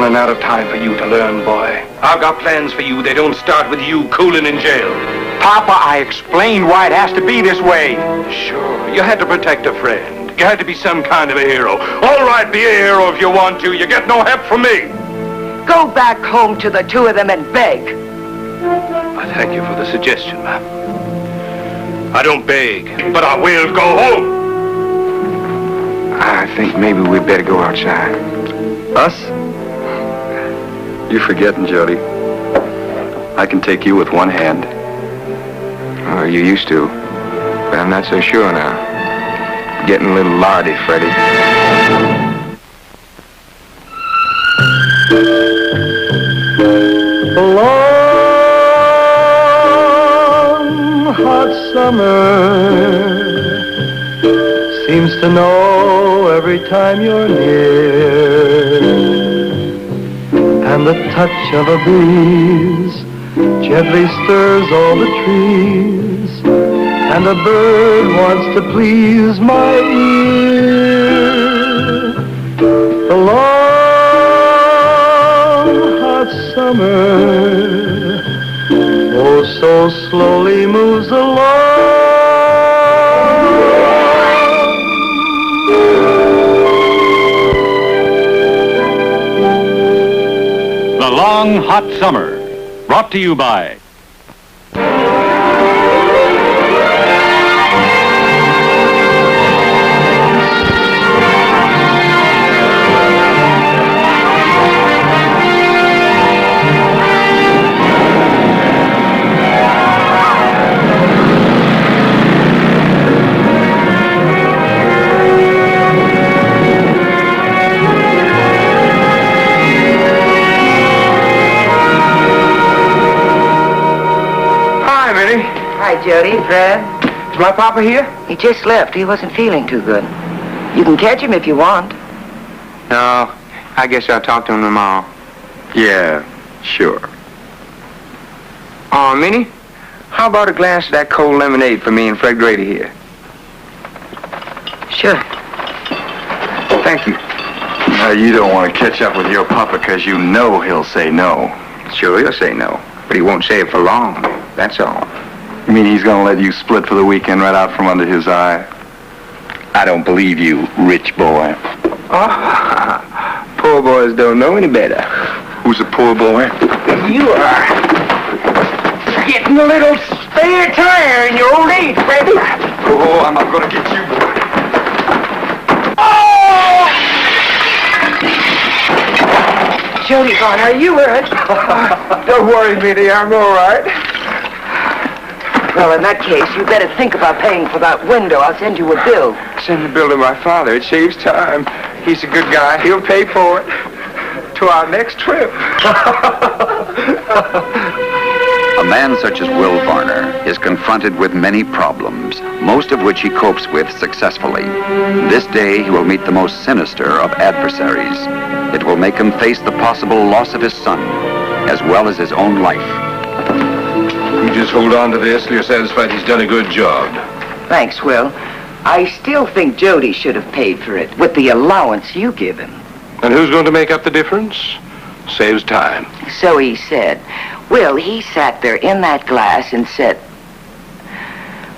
running out of time for you to learn, boy. I've got plans for you. They don't start with you cooling in jail. Papa, I explained why it has to be this way. Sure, you had to protect a friend. You had to be some kind of a hero. All right, be a hero if you want to. You get no help from me. Go back home to the two of them and beg. I thank you for the suggestion, ma'am. I don't beg, but I will go home. I think maybe we'd better go outside. Us? You're forgetting, Jody. I can take you with one hand. Oh, you used to. But I'm not so sure now. Getting a little lardy, Freddie. The long, hot summer seems to know every time you're near, and the touch of a breeze gently stirs all the trees, and a bird wants to please my ear. The long, hot summer, oh, so slowly moves along. The Long Hot Summer, brought to you by Hi, Jody, Fred. Is my papa here? He just left. He wasn't feeling too good. You can catch him if you want. No, I guess I'll talk to him tomorrow. Yeah, sure. Oh, Minnie, how about a glass of that cold lemonade for me and Fred Grady here? Sure. Thank you. Now, you don't want to catch up with your papa because you know he'll say no. Sure, he'll say no, but he won't say it for long. That's all. You mean he's going to let you split for the weekend right out from under his eye? I don't believe you, rich boy. Oh, poor boys don't know any better. Who's a poor boy? You are getting a little spare tire in your old age, Freddie. Oh, I'm not going to get you. Oh! Jody, Vaughn, are you hurt? Don't worry, Minnie, I'm all right. Well, in that case, you better think about paying for that window. I'll send you a bill. Send the bill to my father. It saves time. He's a good guy. He'll pay for it. To our next trip. A man such as Will Varner is confronted with many problems, most of which he copes with successfully. This day, he will meet the most sinister of adversaries. It will make him face the possible loss of his son, as well as his own life. You just hold on to this till you're satisfied he's done a good job. Thanks, Will. I still think Jody should have paid for it with the allowance you give him. And who's going to make up the difference? Saves time. So he said. Will, he sat there in that glass and said,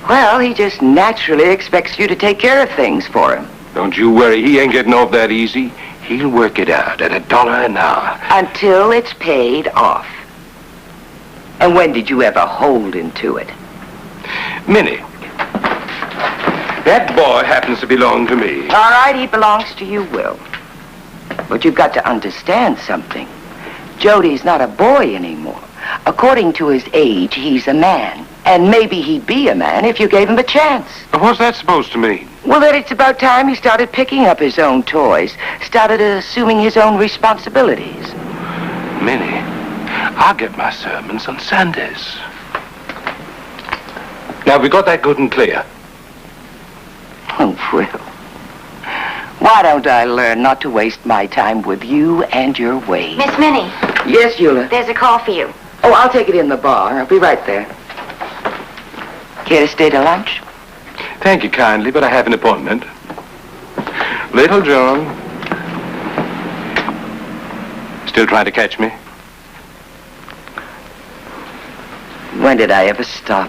well, he just naturally expects you to take care of things for him. Don't you worry. He ain't getting off that easy. He'll work it out at $1 an hour. Until it's paid off. And when did you ever hold into it? Minnie, that boy happens to belong to me. All right, he belongs to you, Will. But you've got to understand something. Jody's not a boy anymore. According to his age, he's a man. And maybe he'd be a man if you gave him a chance. What's that supposed to mean? Well, that it's about time he started picking up his own toys, started assuming his own responsibilities. Minnie, I'll get my sermons on Sundays. Now, have we got that good and clear? Oh, Will. Why don't I learn not to waste my time with you and your ways? Miss Minnie, Yes, Eula. there's a call for you. Oh, I'll take it in the bar. I'll be right there. Care to stay to lunch? Thank you kindly, but I have an appointment. Little John. Still trying to catch me? When did I ever stop?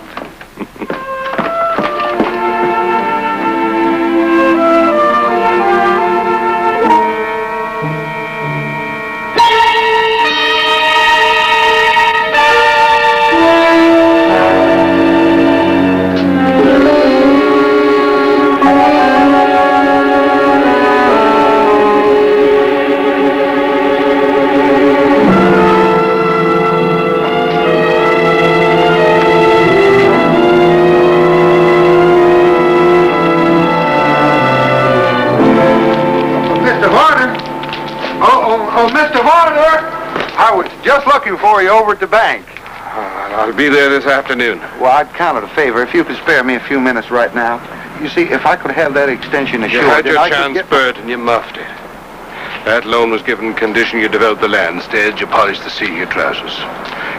For you over at the bank. I'll be there this afternoon. Well, I'd count it a favor if you could spare me a few minutes right now. You see, if I could have that extension assured... You had your chance, Bert, and you muffed it. That loan was given condition you developed the land. Instead, you polished the seat of your trousers.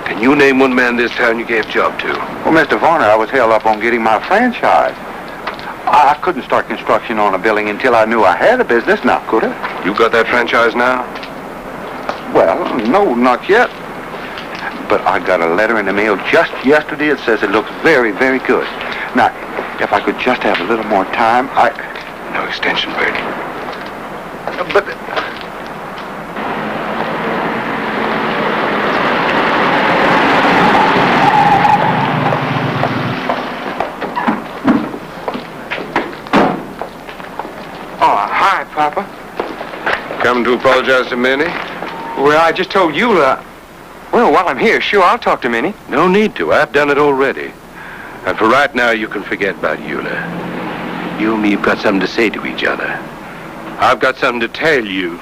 Can you name one man this town you gave job to? Well, Mr. Varner, I was held up on getting my franchise. I couldn't start construction on a building until I knew I had a business, now could I? You got that franchise now? Well, no, not yet. But I got a letter in the mail just yesterday. It says it looks very, very good. Now, if I could just have a little more time, No extension, Bert. But... Oh, hi, Papa. Coming to apologize to Minnie? Well, I just told you, well, while I'm here, sure, I'll talk to Minnie. No need to. I've done it already. And for right now, you can forget about Eula. You and me have got something to say to each other. I've got something to tell you.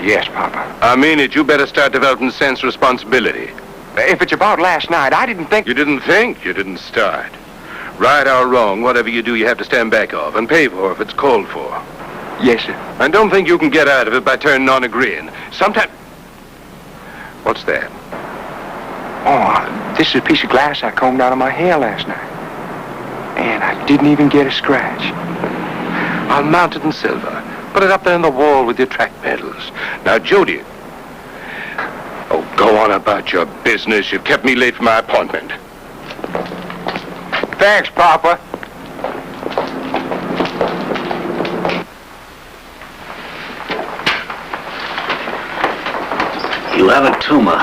Yes, Papa. I mean it. You better start developing a sense of responsibility. If it's about last night, I didn't think... You didn't think, you didn't start. Right or wrong, whatever you do, you have to stand back of and pay for if it's called for. Yes, sir. And don't think you can get out of it by turning on agreeing. Sometimes... What's that? Oh, this is a piece of glass I combed out of my hair last night. And I didn't even get a scratch. I'll mount it in silver. Put it up there on the wall with your track pedals. Now, Jody. Oh, go on about your business. You've kept me late for my appointment. Thanks, Papa. You have a tumor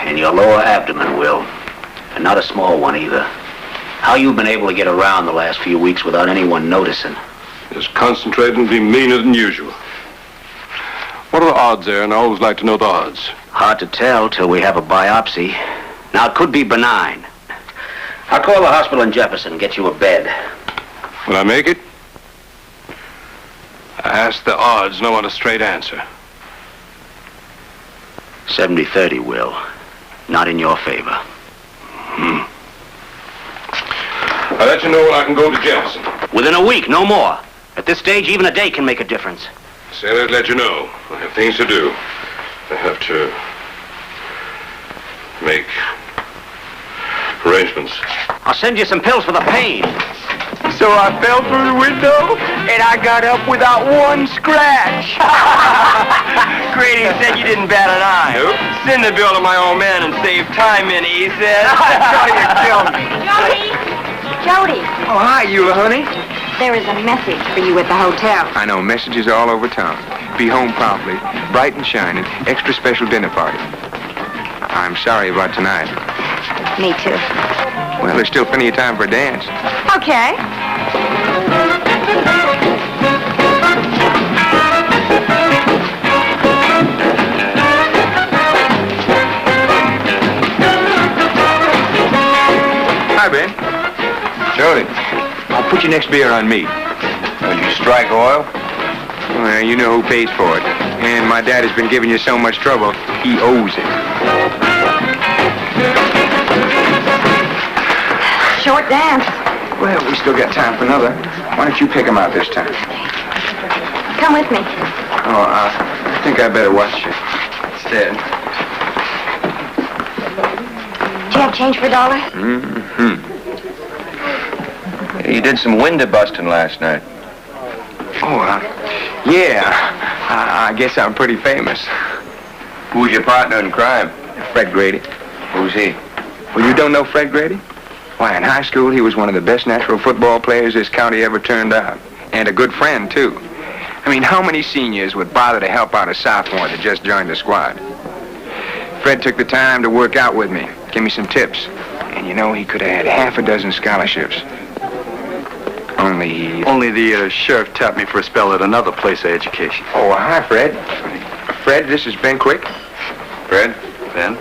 in your lower abdomen, Will. And not a small one either. How you been able to get around the last few weeks without anyone noticing? Just concentrate and be meaner than usual. What are the odds there? And I always like to know the odds. Hard to tell till we have a biopsy. Now, it could be benign. I'll call the hospital in Jefferson and get you a bed. Will I make it? I asked the odds, and I want a straight answer. 70-30, Will. Not in your favor. I'll let you know when I can go to Jefferson. Within a week, no more. At this stage, even a day can make a difference. Say I'd let you know. I have things to do. I have to make arrangements. I'll send you some pills for the pain. So I fell through the window, and I got up without one scratch. Grady said you didn't bat an eye. Nope. Send the bill to my old man and save time, Minnie, he said. Try to kill me. Jody, Oh, hi, Eula, honey. there is a message for you at the hotel. I know, messages all over town. Be home promptly, bright and shining, extra special dinner party. I'm sorry about tonight. Me too. Well, there's still plenty of time for a dance. Okay. Hi, Ben. Jody, I'll put your next beer on me. Will you strike oil? Well, you know who pays for it. And my dad has been giving you so much trouble, he owes it. Short dance. Well, we still got time for another. Why don't you pick him out this time? Come with me. Oh, I think I better watch you instead. Do you have change for $1? Mm-hmm. You did some window busting last night. Oh, yeah. I guess I'm pretty famous. Who's your partner in crime? Fred Grady. Who's he? Well, you don't know Fred Grady? Why, in high school, he was one of the best natural football players this county ever turned out. And a good friend, too. I mean, how many seniors would bother to help out a sophomore that just joined the squad? Fred took the time to work out with me, give me some tips. And you know, he could have had half a dozen scholarships. Only the sheriff tapped me for a spell at another place of education. Oh, hi, Fred. Fred, this is Ben Quick. Fred? Ben?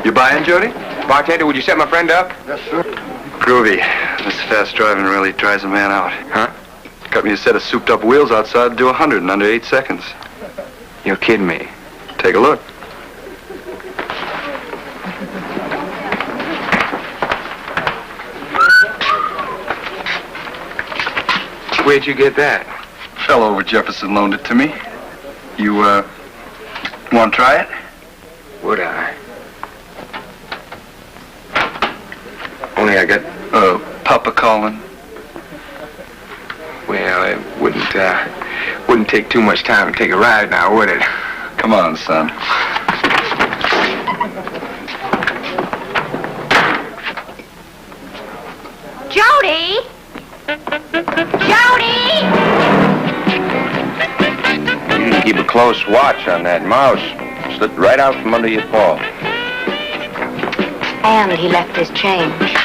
You buying, Jody? Bartender, would you set my friend up? Yes, sir. Groovy. This fast driving really tries a man out. Huh? Got me a set of souped-up wheels outside to do 100 in under 8 seconds. You're kidding me. Take a look. Where'd you get that? Fellow over Jefferson loaned it to me. You, want to try it? Would I? Only I got... Papa calling. Well, it wouldn't take too much time to take a ride now, would it? Come on, son. Jody! Jody! You need to keep a close watch on that mouse. Slipped right out from under your paw. And he left his change.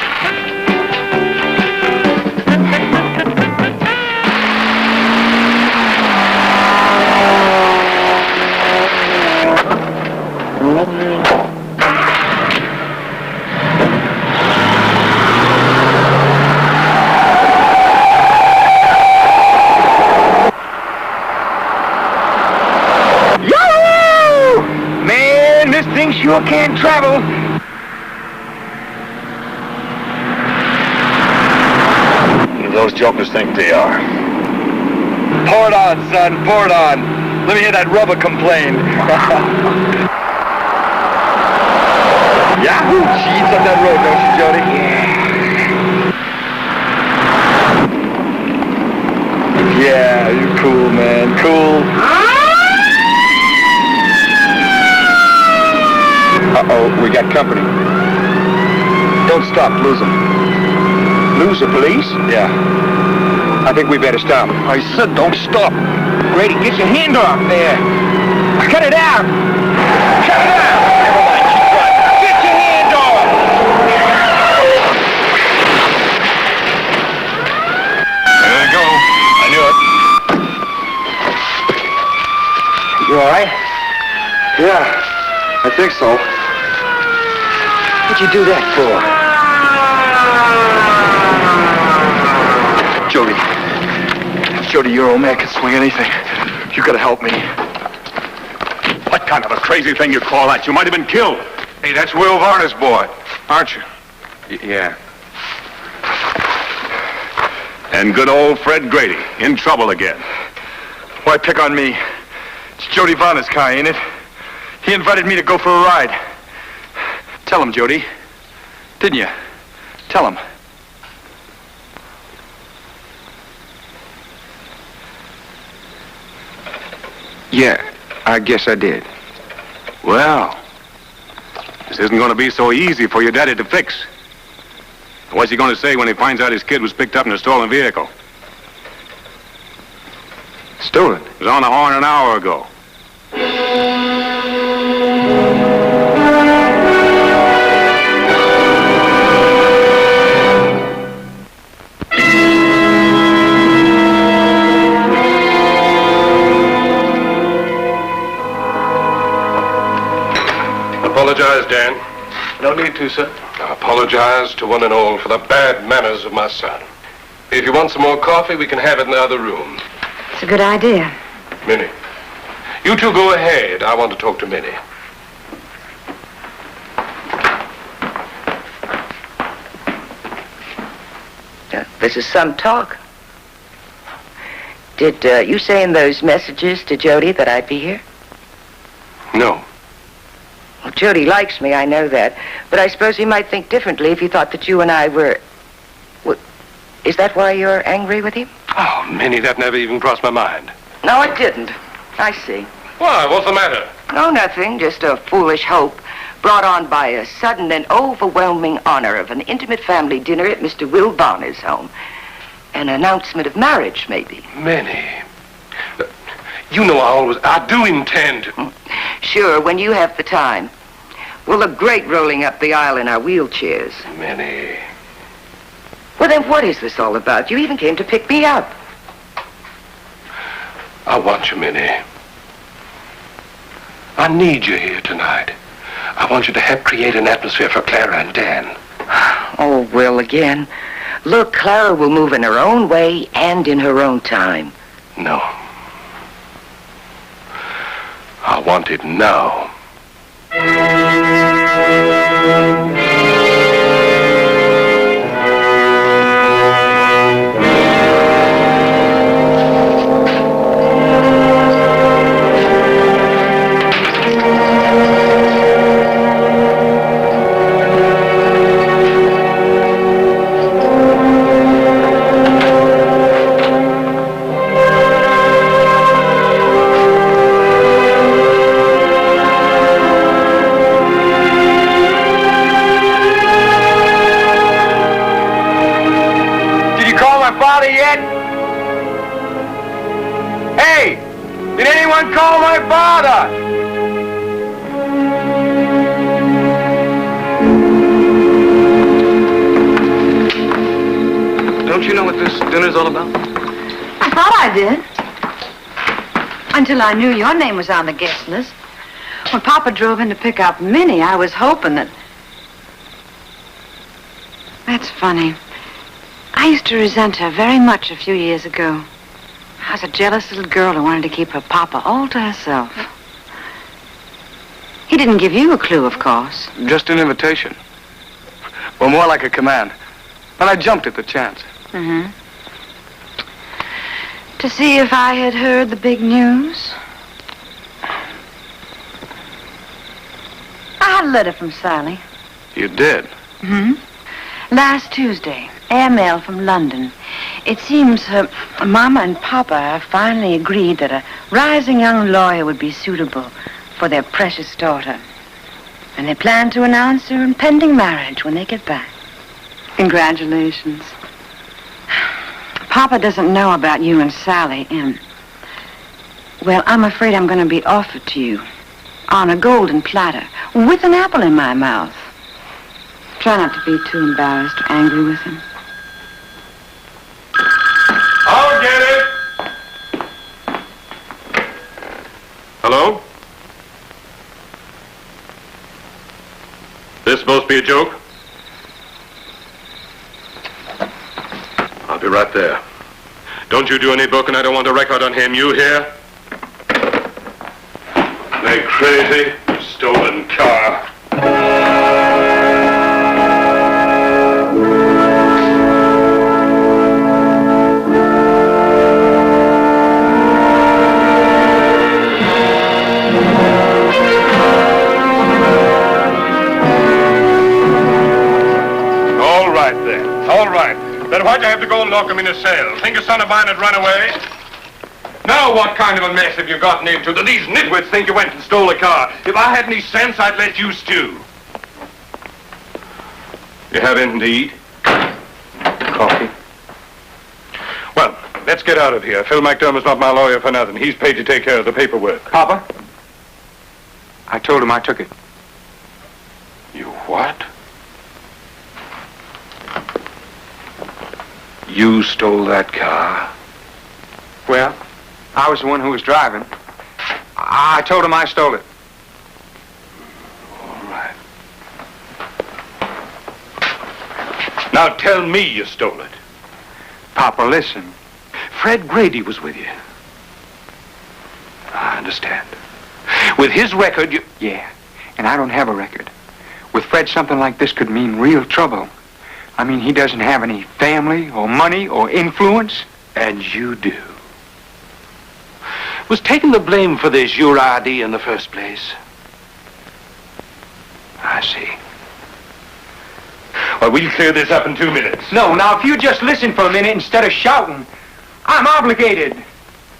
Man, this thing sure can travel. Who do those jokers think they are? Pour it on, son. Pour it on. Let me hear that rubber complain. Yahoo! She eats up that road, don't she, Jody? Yeah, you're cool, man. Cool. Uh-oh, we got company. Don't stop. Lose them. Lose the police? Yeah. I think we better stop. I said don't stop. Grady, get your hand off there. Cut it out. Cut it out. Never mind. Keep driving. Get your hand off. There we go. I knew it. You all right? Yeah, I think so. What'd you do that for? Jody, your old man can swing anything. You gotta help me. What kind of a crazy thing you call that? You might have been killed. Hey, that's Will Varner's boy, aren't you? Yeah. And good old Fred Grady, in trouble again. Why pick on me? It's Jody Varner's car, ain't it? He invited me to go for a ride. Tell him, Jody. Didn't you? Tell him. Yeah, I guess I did. Well, this isn't going to be so easy for your daddy to fix. What's he going to say when he finds out his kid was picked up in a stolen vehicle? Stolen? It was on the horn an hour ago. Apologize, Dan. No need to, sir. I apologize to one and all for the bad manners of my son. If you want some more coffee, we can have it in the other room. It's a good idea. Minnie, you two go ahead. I want to talk to Minnie. This is some talk. Did you say in those messages to Jody that I'd be here? No. Well, Jody likes me, I know that. But I suppose he might think differently if he thought that you and I were... Well, is that why you're angry with him? Oh, Minnie, that never even crossed my mind. No, it didn't. I see. Why? What's the matter? Oh, nothing. Just a foolish hope brought on by a sudden and overwhelming honor of an intimate family dinner at Mr. Will Varner's home. An announcement of marriage, maybe. Minnie. You know I do intend. Sure, when you have the time. We'll look great rolling up the aisle in our wheelchairs. Minnie. Well, then what is this all about? You even came to pick me up. I want you, Minnie. I need you here tonight. I want you to help create an atmosphere for Clara and Dan. Oh, Will, again. Look, Clara will move in her own way and in her own time. No. I want it now. Hey! Did anyone call my father? Don't you know what this dinner's all about? I thought I did. Until I knew your name was on the guest list. When Papa drove in to pick up Minnie, I was hoping that... That's funny. I used to resent her very much a few years ago. I was a jealous little girl who wanted to keep her papa all to herself. He didn't give you a clue, of course. Just an invitation. Well, more like a command. And I jumped at the chance. Mm-hmm. To see if I had heard the big news. I had a letter from Sally. You did? Mm-hmm. Last Tuesday, airmail from London. It seems her Mama and Papa have finally agreed that a rising young lawyer would be suitable for their precious daughter. And they plan to announce her impending marriage when they get back. Congratulations. Papa doesn't know about you and Sally, and... Well, I'm afraid I'm going to be offered to you on a golden platter with an apple in my mouth. Try not to be too embarrassed or angry with him. I'll get it. Hello? This supposed to be a joke? I'll be right there. Don't you do any booking. I don't want a record on him. You hear? They crazy. Stolen car. Then why'd you have to go and lock him in a cell? Think a son of mine had run away? Now what kind of a mess have you gotten into that these nitwits think you went and stole a car? If I had any sense, I'd let you stew. You have anything to eat? Coffee. Well, let's get out of here. Phil McDermott's not my lawyer for nothing. He's paid to take care of the paperwork. Papa? I told him I took it. You what? You stole that car? Well, I was the one who was driving. I told him I stole it. All right. Now tell me you stole it. Papa, listen. Fred Grady was with you. I understand. With his record, you... Yeah, and I don't have a record. With Fred, something like this could mean real trouble. I mean, he doesn't have any family or money or influence. And you do. Was taking the blame for this your idea in the first place? I see. Well, we'll clear this up in 2 minutes. No, now, if you just listen for a minute instead of shouting, I'm obligated.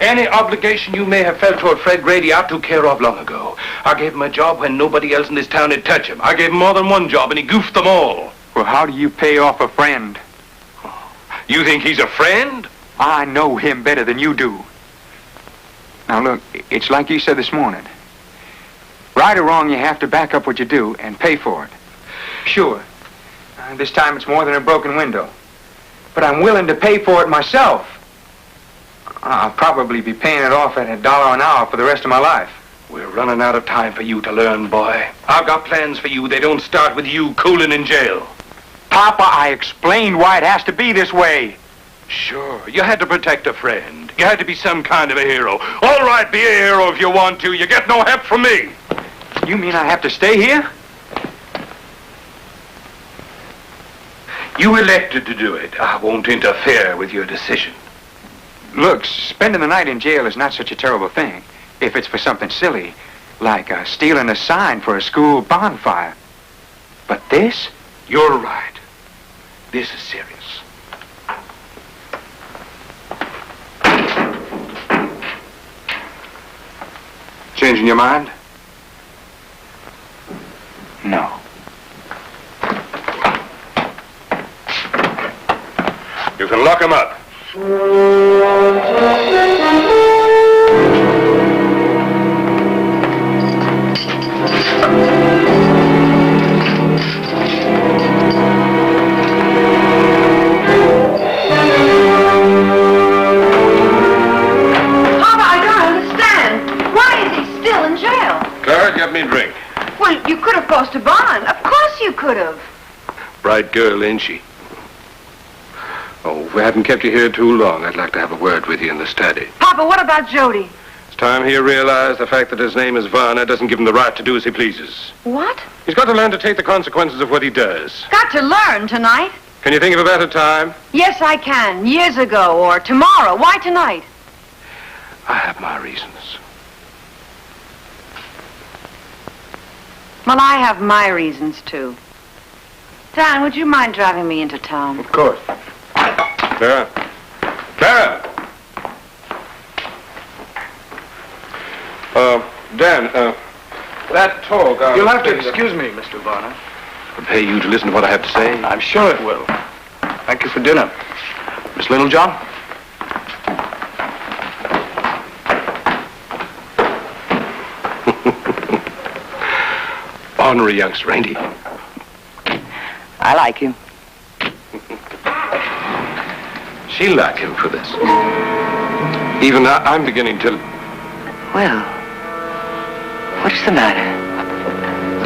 Any obligation you may have felt toward Fred Grady, I took care of long ago. I gave him a job when nobody else in this town had touched him. I gave him more than one job, and he goofed them all. Well, how do you pay off a friend? You think he's a friend? I know him better than you do. Now, look, it's like you said this morning. Right or wrong, you have to back up what you do and pay for it. Sure, this time it's more than a broken window. But I'm willing to pay for it myself. I'll probably be paying it off at $1 an hour for the rest of my life. We're running out of time for you to learn, boy. I've got plans for you. They don't start with you cooling in jail. Papa, I explained why it has to be this way. Sure, you had to protect a friend. You had to be some kind of a hero. All right, be a hero if you want to. You get no help from me. You mean I have to stay here? You elected to do it. I won't interfere with your decision. Look, spending the night in jail is not such a terrible thing if it's for something silly, like stealing a sign for a school bonfire. But this? You're right. This is serious. Changing your mind? No. You can lock him up. Clara, get me a drink. Well, you could have forced a bond. Of course you could have. Bright girl, ain't she? Oh, if we haven't kept you here too long, I'd like to have a word with you in the study. Papa, what about Jody? It's time he realized the fact that his name is Varner doesn't give him the right to do as he pleases. What? He's got to learn to take the consequences of what he does. Got to learn tonight. Can you think of a better time? Yes, I can. Years ago or tomorrow. Why tonight? I have my reasons. Well, I have my reasons, too. Dan, would you mind driving me into town? Of course. Clara. Clara! Dan, that talk... You'll have to excuse me, Mr. Varner. I'll pay you to listen to what I have to say. I'm sure it will. Thank you for dinner. Miss Littlejohn? Ornery youngster, ain't he? I like him. She like him for this. Even I'm beginning to... Well, what's the matter?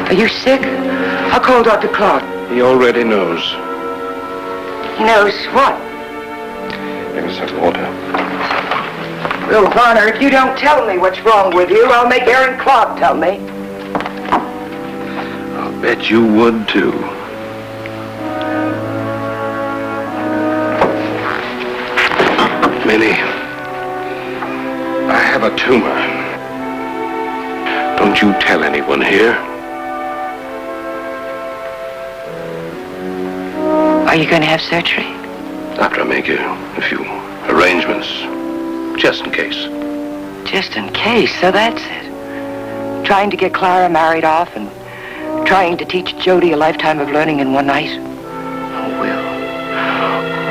Are you sick? I'll call Dr. Clark. He already knows. He knows what? Maybe some water. Will Varner, if you don't tell me what's wrong with you, I'll make Aaron Clark tell me. I'll bet you would, too. Minnie, I have a tumor. Don't you tell anyone here. Are you going to have surgery? After I make a few arrangements, just in case. Just in case, so that's it. Trying to get Clara married off and trying to teach Jody a lifetime of learning in one night. Oh,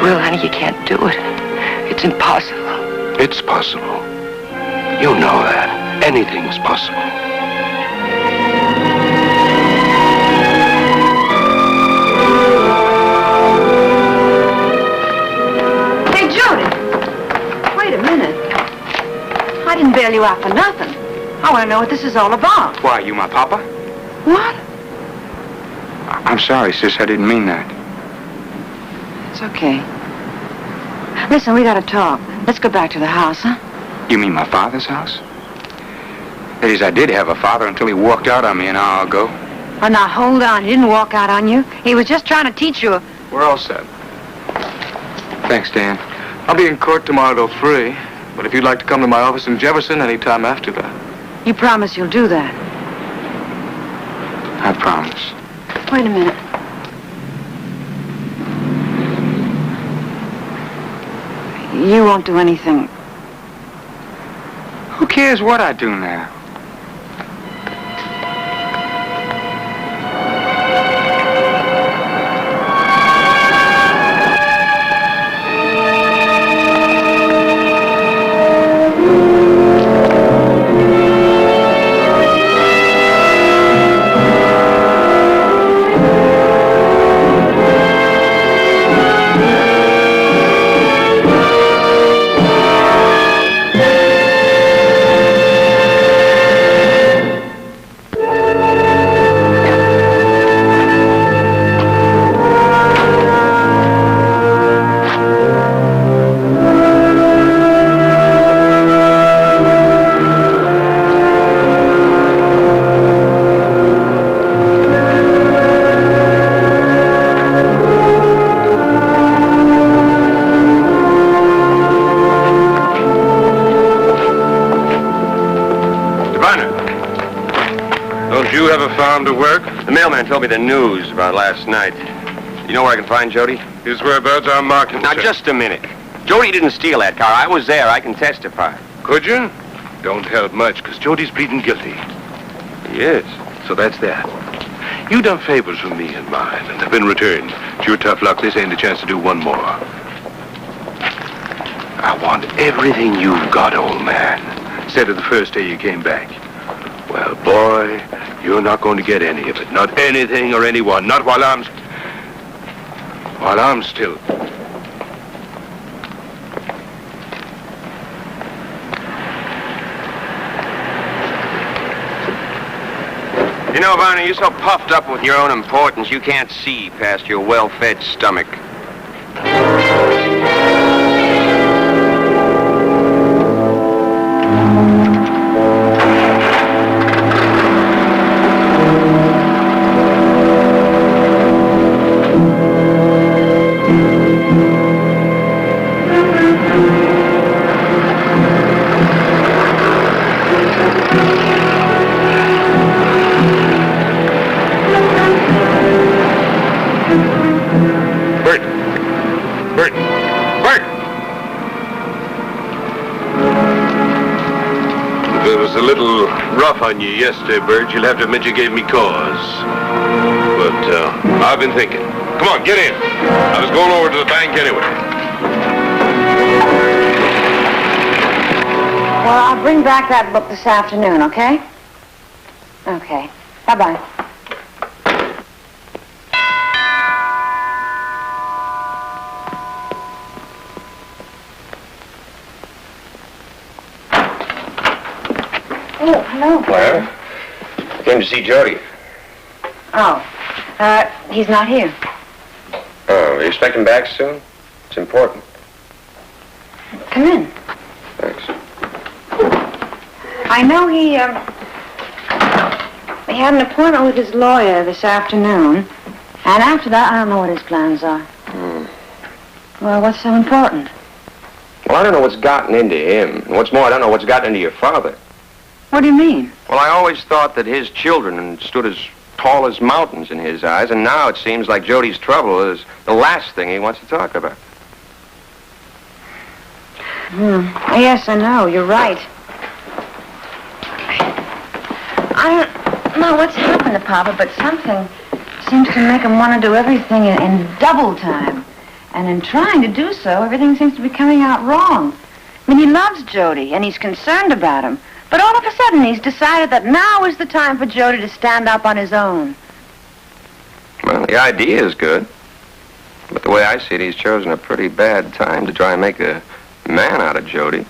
Will, honey, you can't do it. It's impossible. It's possible. You know that. Anything's possible. Hey, Jody. Wait a minute. I didn't bail you out for nothing. I want to know what this is all about. Why, you my papa? What? I'm sorry, sis. I didn't mean that. It's okay. Listen, we gotta talk. Let's go back to the house, huh? You mean my father's house? That is, I did have a father until he walked out on me an hour ago. Oh, now, hold on. He didn't walk out on you. He was just trying to teach you. We're all set. Thanks, Dan. I'll be in court tomorrow till 3, but if you'd like to come to my office in Jefferson any time after that. You promise you'll do that. I promise. Wait a minute. You won't do anything cares what I do now? To work? The mailman told me the news about last night. You know where I can find Jody? His whereabouts are marked. Now, just a minute. Jody didn't steal that car. I was there. I can testify. Could you? Don't help much, because Jody's pleading guilty. He is. So that's that. You done favors for me and mine, and have been returned. It's your tough luck. This ain't a chance to do one more. I want everything you've got, old man. Said it the first day you came back. Well, boy, you're not going to get any of it. Not anything or anyone. Not while I'm still. You know, Varner, you're so puffed up with your own importance, you can't see past your well-fed stomach. On you yesterday, Bert. You'll have to admit you gave me cause. But, I've been thinking. Come on, get in. I was going over to the bank anyway. Well, I'll bring back that book this afternoon, okay? Okay. Bye-bye. Oh, hello. Well, I came to see Jody. Oh, he's not here. Oh, you expect him back soon? It's important. Come in. Thanks. I know he had an appointment with his lawyer this afternoon, and after that, I don't know what his plans are. Well, what's so important? Well, I don't know what's gotten into him. And what's more, I don't know what's gotten into your father. What do you mean? Well, I always thought that his children stood as tall as mountains in his eyes, and now it seems like Jody's trouble is the last thing he wants to talk about. Yes, I know. You're right. I don't know what's happened to Papa, but something seems to make him want to do everything in double time. And in trying to do so, everything seems to be coming out wrong. I mean, he loves Jody, and he's concerned about him. But all of a sudden, he's decided that now is the time for Jody to stand up on his own. Well, the idea is good. But the way I see it, he's chosen a pretty bad time to try and make a man out of Jody.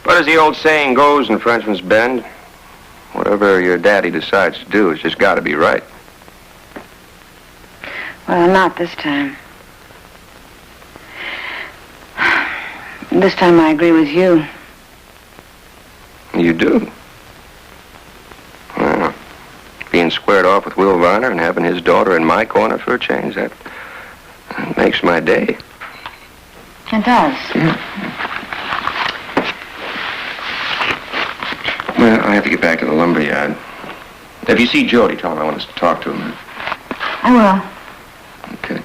But as the old saying goes in Frenchman's Bend, whatever your daddy decides to do, it's just got to be right. Well, not this time. This time I agree with you. You do? Well, being squared off with Will Varner and having his daughter in my corner for a change, that makes my day. It does. Yeah. Well, I have to get back to the lumberyard. If you see Jody, tell him I want us to talk to him. I will. Okay.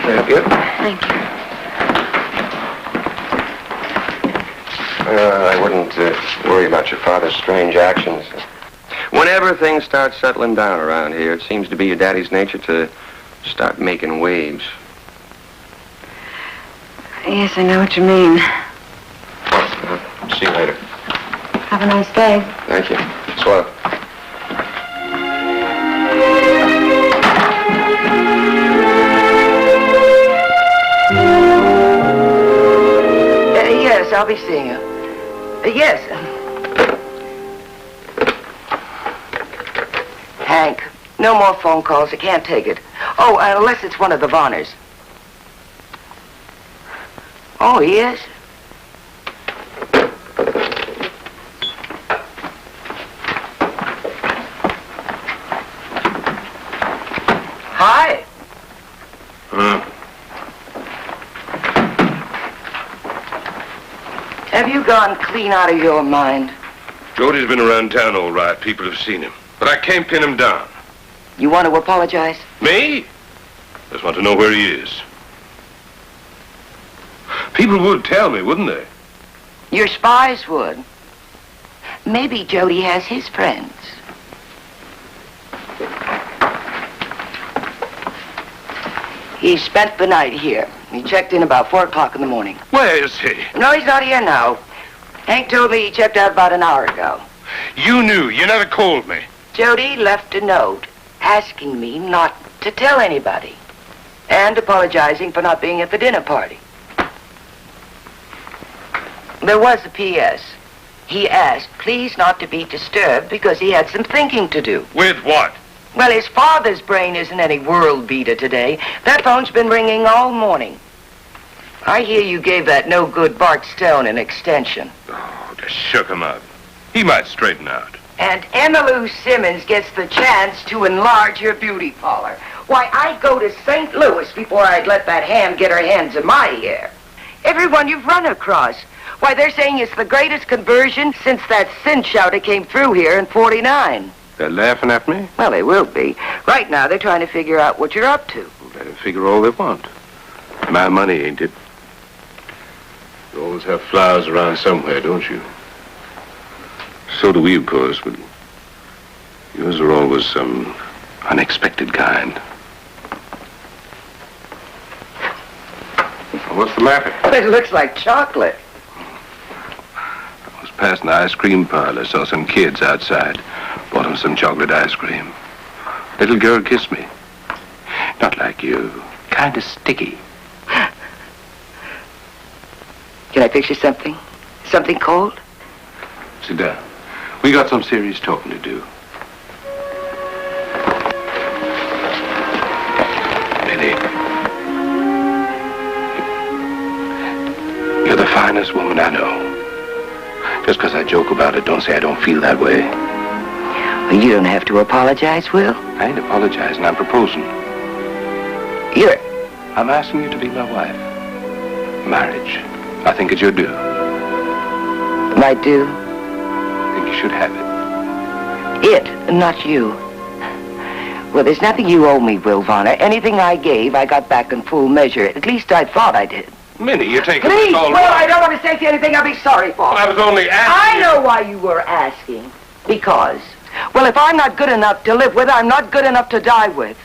Thank you. Thank you. wouldn't worry about your father's strange actions. Whenever things start settling down around here, it seems to be your daddy's nature to start making waves. Yes, I know what you mean. See you later. Have a nice day. Thank you. Swell. Yes, I'll be seeing you. Yes. Hank, no more phone calls. I can't take it. Oh, unless it's one of the Varners. Oh, he is? Hi. Have you gone clean out of your mind? Jody's been around town all right. People have seen him. But I can't pin him down. You want to apologize? Me? Just want to know where he is. People would tell me, wouldn't they? Your spies would. Maybe Jody has his friends. He spent the night here. He checked in about 4 o'clock in the morning. Where is he? No, he's not here now. Hank told me he checked out about an hour ago. You knew. You never called me. Jody left a note asking me not to tell anybody and apologizing for not being at the dinner party. There was a P.S. He asked, please not to be disturbed because he had some thinking to do. With what? Well, his father's brain isn't any world beater today. That phone's been ringing all morning. I hear you gave that no-good Bart Stone an extension. Oh, just shook him up. He might straighten out. And Emmylou Simmons gets the chance to enlarge her beauty parlor. Why, I'd go to St. Louis before I'd let that ham get her hands in my hair. Everyone you've run across. Why, they're saying it's the greatest conversion since that sin shouter came through here in 49. They're laughing at me? Well, they will be. Right now, they're trying to figure out what you're up to. Let them figure all they want. My money, ain't it? You always have flowers around somewhere, don't you? So do we, of course, but yours are always some unexpected kind. What's the matter? It looks like chocolate. I was passing the ice cream parlor, saw some kids outside. Bought them some chocolate ice cream. Little girl kissed me. Not like you. Kind of sticky. Can I fix you something? Something cold? Sit down. We got some serious talking to do. Lily, you're the finest woman I know. Just because I joke about it, don't say I don't feel that way. Well, you don't have to apologize, Will. I ain't apologizing. I'm proposing. I'm asking you to be my wife. Marriage. I think it's your due. My due? I think you should have it. It, not you. Well, there's nothing you owe me, Will Varner. Anything I gave, I got back in full measure. At least I thought I did. Minnie, you're taking Please, this all Will, I don't want to say anything I'll be sorry for. I was only asking. I know why you were asking. Because, well, if I'm not good enough to live with, I'm not good enough to die with.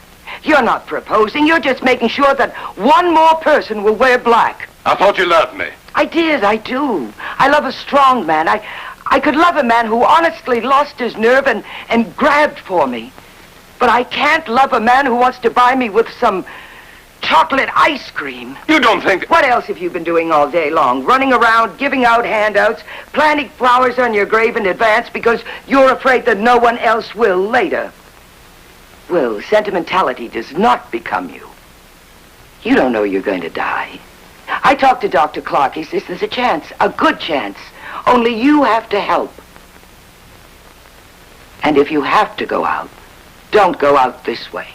You're not proposing. You're just making sure that one more person will wear black. I thought you loved me. I did. I do. I love a strong man. I could love a man who honestly lost his nerve and grabbed for me. But I can't love a man who wants to buy me with some chocolate ice cream. You don't think... What else have you been doing all day long? Running around, giving out handouts, planting flowers on your grave in advance because you're afraid that no one else will later. Well, sentimentality does not become you. You don't know you're going to die. I talked to Dr. Clark. He says there's a chance, a good chance. Only you have to help. And if you have to go out, don't go out this way.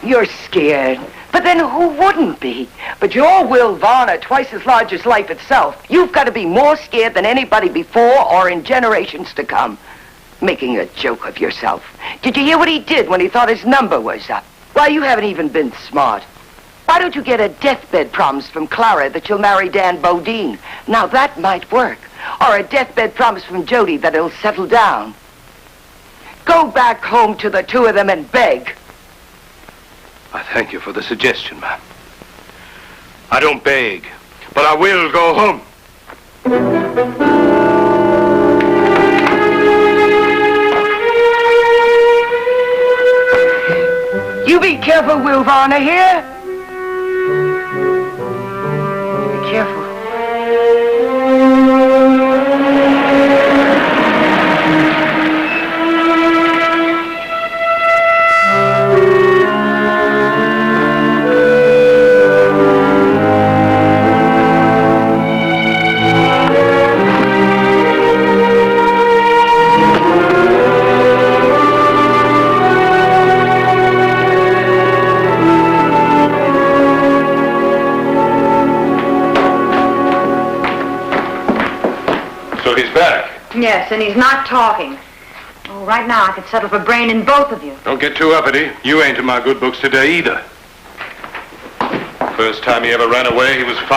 You're scared. But then who wouldn't be? But you're Will Varner, twice as large as life itself. You've got to be more scared than anybody before or in generations to come. Making a joke of yourself. Did you hear what he did when he thought his number was up? Why, you haven't even been smart. Why don't you get a deathbed promise from Clara that you'll marry Dan Bodine? Now that might work. Or a deathbed promise from Jody that he'll settle down. Go back home to the two of them and beg. I thank you for the suggestion, ma'am. I don't beg, but I will go home. You be careful, Will Varner, here. Be careful. So he's back. Yes, and he's not talking. Oh, right now I could settle for brain in both of you. Don't get too uppity. You ain't in my good books today either. First time he ever ran away, he was 5.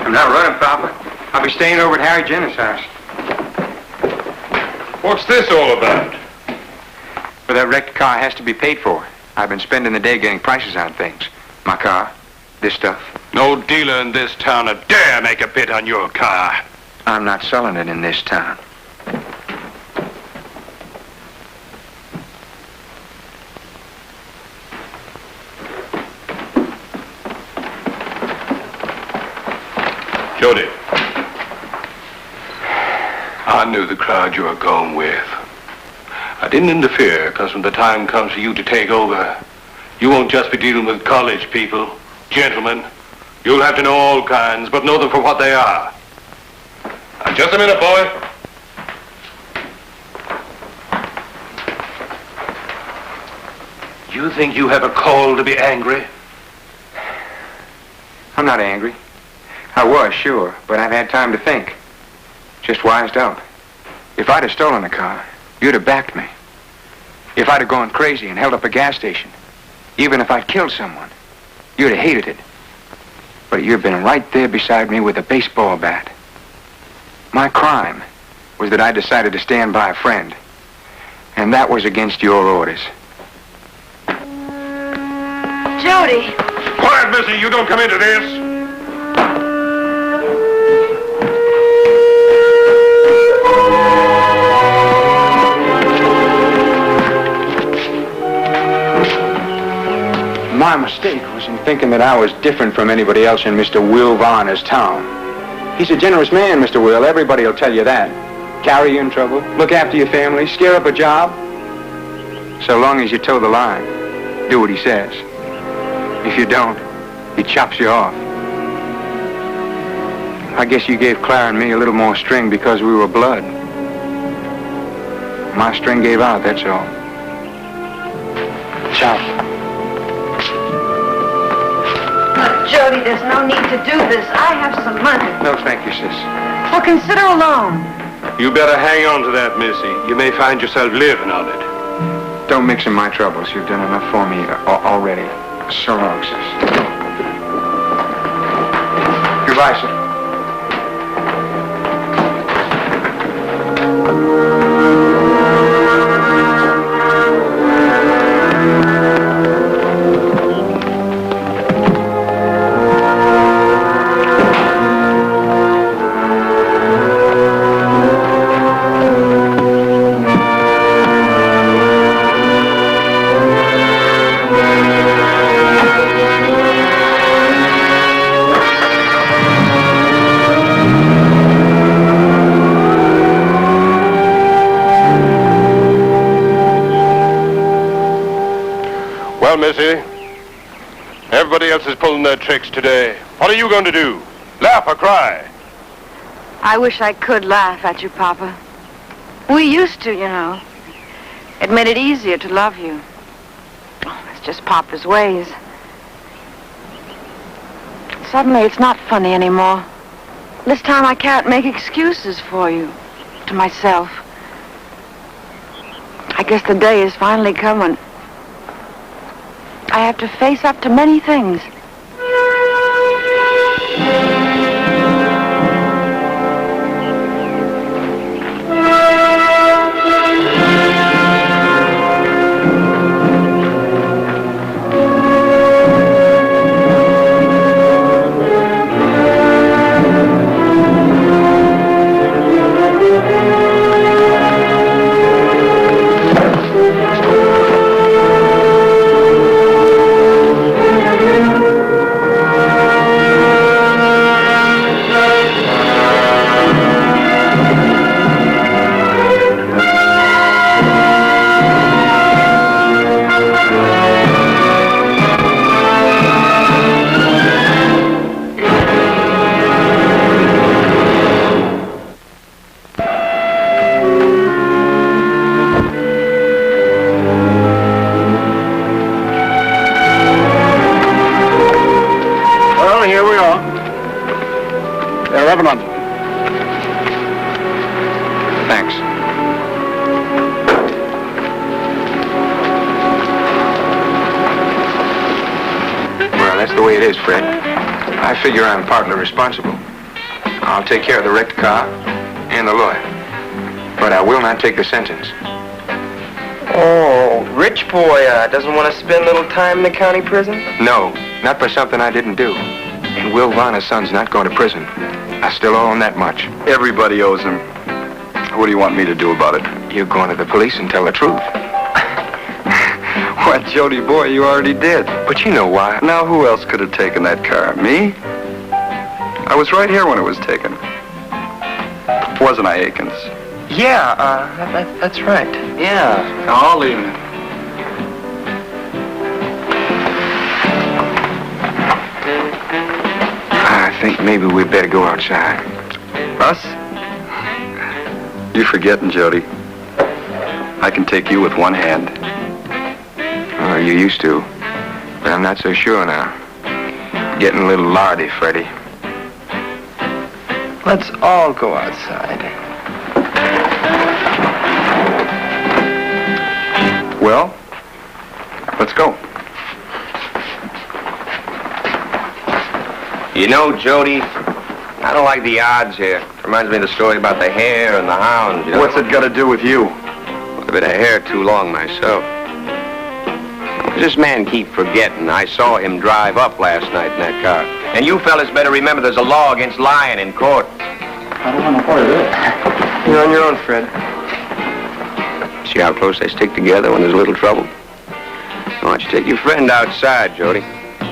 I'm not running, Papa. I'll be staying over at Harry Jenner's house. What's this all about? Well, that wrecked car has to be paid for. I've been spending the day getting prices on things. My car, this stuff. No dealer in this town would dare make a bid on your car. I'm not selling it in this town. Jody. I knew the crowd you were going with. I didn't interfere because when the time comes for you to take over, you won't just be dealing with college people, gentlemen. You'll have to know all kinds, but know them for what they are. Now, just a minute, boy. You think you have a call to be angry? I'm not angry. I was, sure, but I've had time to think. Just wised up. If I'd have stolen the car, you'd have backed me. If I'd have gone crazy and held up a gas station, even if I'd killed someone, you'd have hated it. But you've been right there beside me with a baseball bat. My crime was that I decided to stand by a friend. And that was against your orders. Jody! Quiet, missy. You don't come into this. My mistake was in thinking that I was different from anybody else in Mr. Will Varner's town. He's a generous man, Mr. Will. Everybody will tell you that. Carry you in trouble, look after your family, scare up a job. So long as you toe the line, do what he says. If you don't, he chops you off. I guess you gave Clara and me a little more string because we were blood. My string gave out, that's all. Ciao. Jody, there's no need to do this. I have some money. No, thank you, sis. Well, consider a loan. You better hang on to that, missy. You may find yourself living on it. Don't mix in my troubles. You've done enough for me already. So long, sis. Goodbye, sir. Well, missy, everybody else is pulling their tricks today. What are you going to do? Laugh or cry? I wish I could laugh at you, Papa. We used to, you know. It made it easier to love you. Oh, it's just Papa's ways. Suddenly, it's not funny anymore. This time, I can't make excuses for you. To myself. I guess the day is finally coming. I have to face up to many things. They're 11 London. Thanks. Well, that's the way it is, Fred. I figure I'm partly responsible. I'll take care of the wrecked car and the lawyer. But I will not take the sentence. Oh, rich boy doesn't want to spend a little time in the county prison? No, not for something I didn't do. And Will Varner's son's not going to prison. I still owe him that much. Everybody owes him. What do you want me to do about it? You're going to the police and tell the truth. Why, Jody boy, you already did. But you know why. Now, who else could have taken that car? Me? I was right here when it was taken. Wasn't I, Akins? Yeah, that's right. Yeah, I'll leave it. I think maybe we'd better go outside. Us? You're forgetting, Jody. I can take you with one hand. Oh, you used to. But I'm not so sure now. Getting a little lardy, Freddie. Let's all go outside. Well, let's go. You know, Jody, I don't like the odds here. Reminds me of the story about the hare and the hound, you know? What's it got to do with you? I've been a hare too long myself. This man keep forgetting. I saw him drive up last night in that car. And you fellas better remember there's a law against lying in court. I don't want to part of it. You're on your own, Fred. See how close they stick together when there's a little trouble? Why don't you take your friend outside, Jody?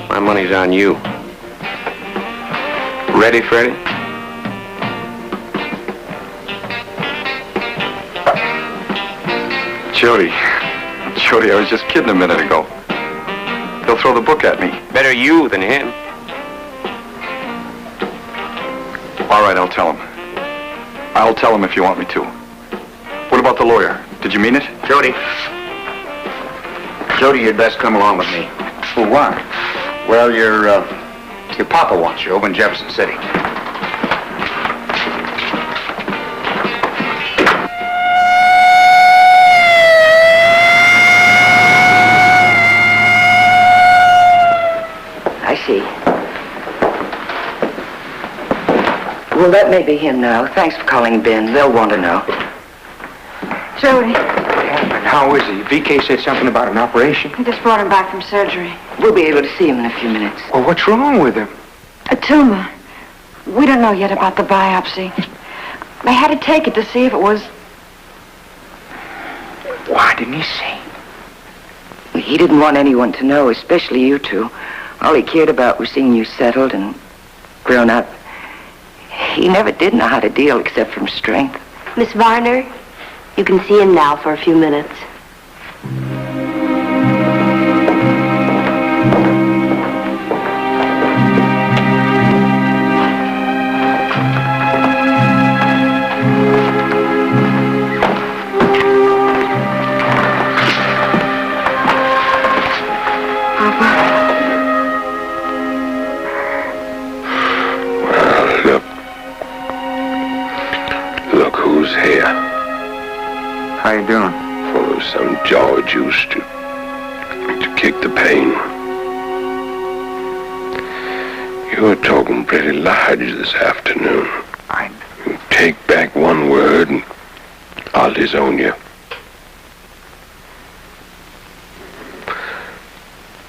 My money's on you. Ready, Freddie? Jody, I was just kidding a minute ago. He'll throw the book at me. Better you than him. All right, I'll tell him. I'll tell him if you want me to. What about the lawyer? Did you mean it? Jody, you'd best come along with me. For what? Well, your papa wants you over in Jefferson City. I see. Well, that may be him now. Thanks for calling, Ben. They'll want to know. Jody, Yeah, and how is he? VK said something about an operation. I just brought him back from surgery. We'll be able to see him in a few minutes. Well, what's wrong with him? A tumor. We don't know yet about the biopsy. They had to take it to see if it was... Why didn't he say? He didn't want anyone to know, especially you two. All he cared about was seeing you settled and grown up. He never did know how to deal except from strength. Miss Varner, you can see him now for a few minutes. Look who's here. How you doing? Full of some jaw juice to kick the pain. You were talking pretty large this afternoon. You take back one word and I'll disown you.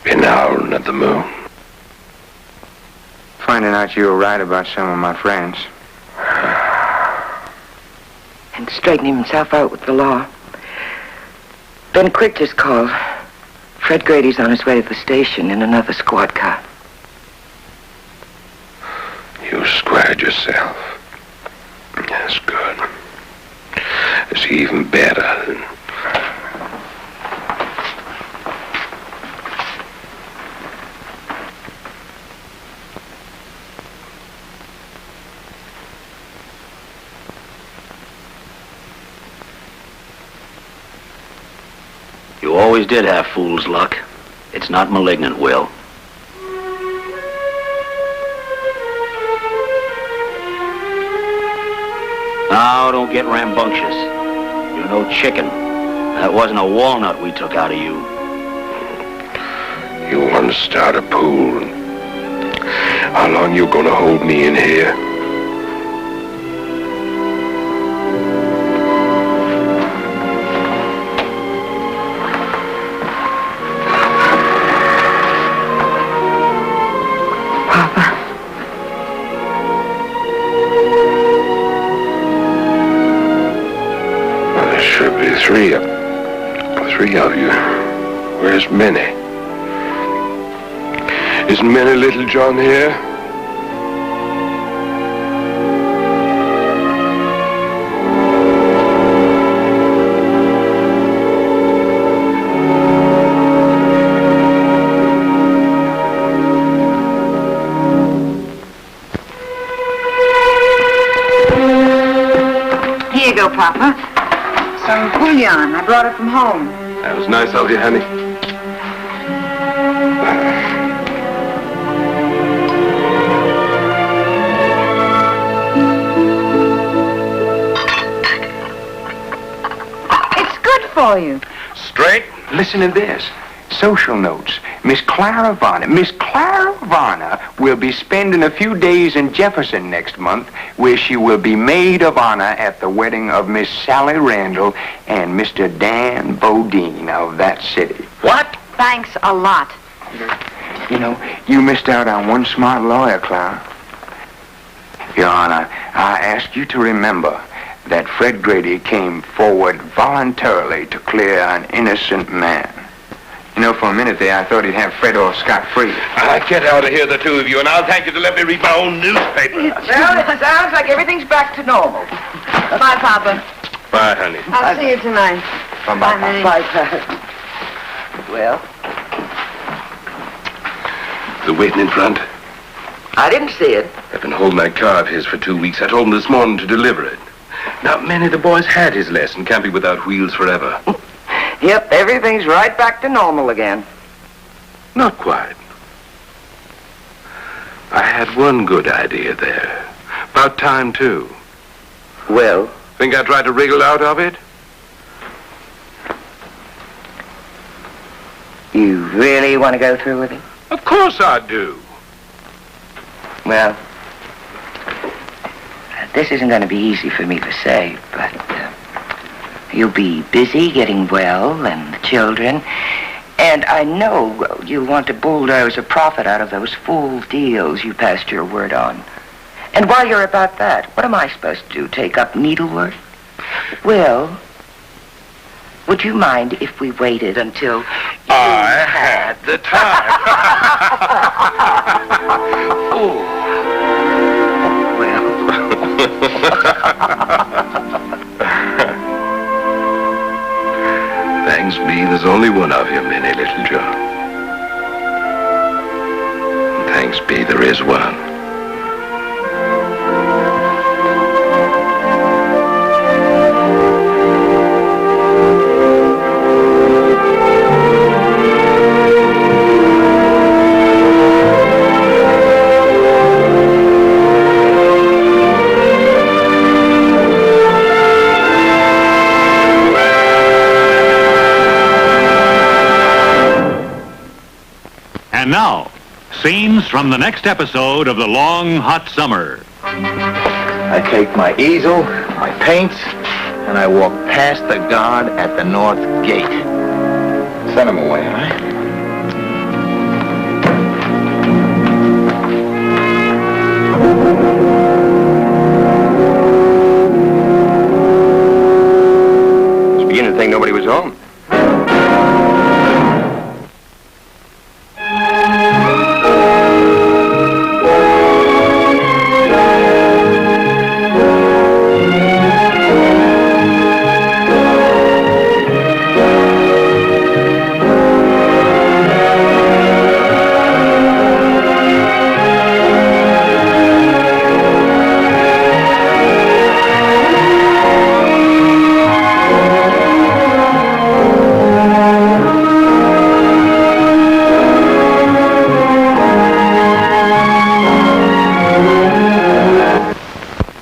Been howling at the moon. Finding out you were right about some of my friends. And straightening himself out with the law. Ben Quick just called. Fred Grady's on his way to the station in another squad car. You squared yourself. That's good. It's even better than... You always did have fool's luck. It's not malignant, Will. Now, don't get rambunctious. You're no chicken. That wasn't a walnut we took out of you. You want to start a pool? How long you gonna hold me in here? Three of you. Where's Minnie? Is Minnie Little John here? Here you go, Papa. Some bouillon. I brought it from home. That was nice of you, honey. It's good for you. Straight. Listen to this. Social notes. Miss Clara Varner will be spending a few days in Jefferson next month, where she will be maid of honor at the wedding of Miss Sally Randall and Mr. Dan Bodine of that city. What? Thanks a lot. You know, you missed out on one smart lawyer, Clara. Your Honor, I ask you to remember that Fred Grady came forward voluntarily to clear an innocent man. You know, for a minute there, I thought he'd have Fred off scot-free. Get out of here, the two of you, and I'll thank you to let me read my own newspaper. Well, it sounds like everything's back to normal. Bye, Papa. Bye, honey. I'll see you tonight. Bye, Minnie. Bye, Pat. Well, The waiting in front. I didn't see it. I've been holding that car of his for 2 weeks. I told him this morning to deliver it. Now, many of the boys had his lesson. Can't be without wheels forever. Yep, everything's right back to normal again. Not quite. I had one good idea there. About time, too. Well? Think I tried to wriggle out of it? You really want to go through with it? Of course I do. Well, this isn't going to be easy for me to say, but you'll be busy getting well and the children. And I know you'll want to bulldoze a profit out of those fool deals you passed your word on. And while you're about that, what am I supposed to do? Take up needlework? Well, would you mind if we waited until I had the time. Oh. Well. Thanks be, there's only one of you, Minnie Little John. And thanks be, there is one. And now, scenes from the next episode of The Long Hot Summer. I take my easel, my paints, and I walk past the guard at the north gate. Send him away, all right?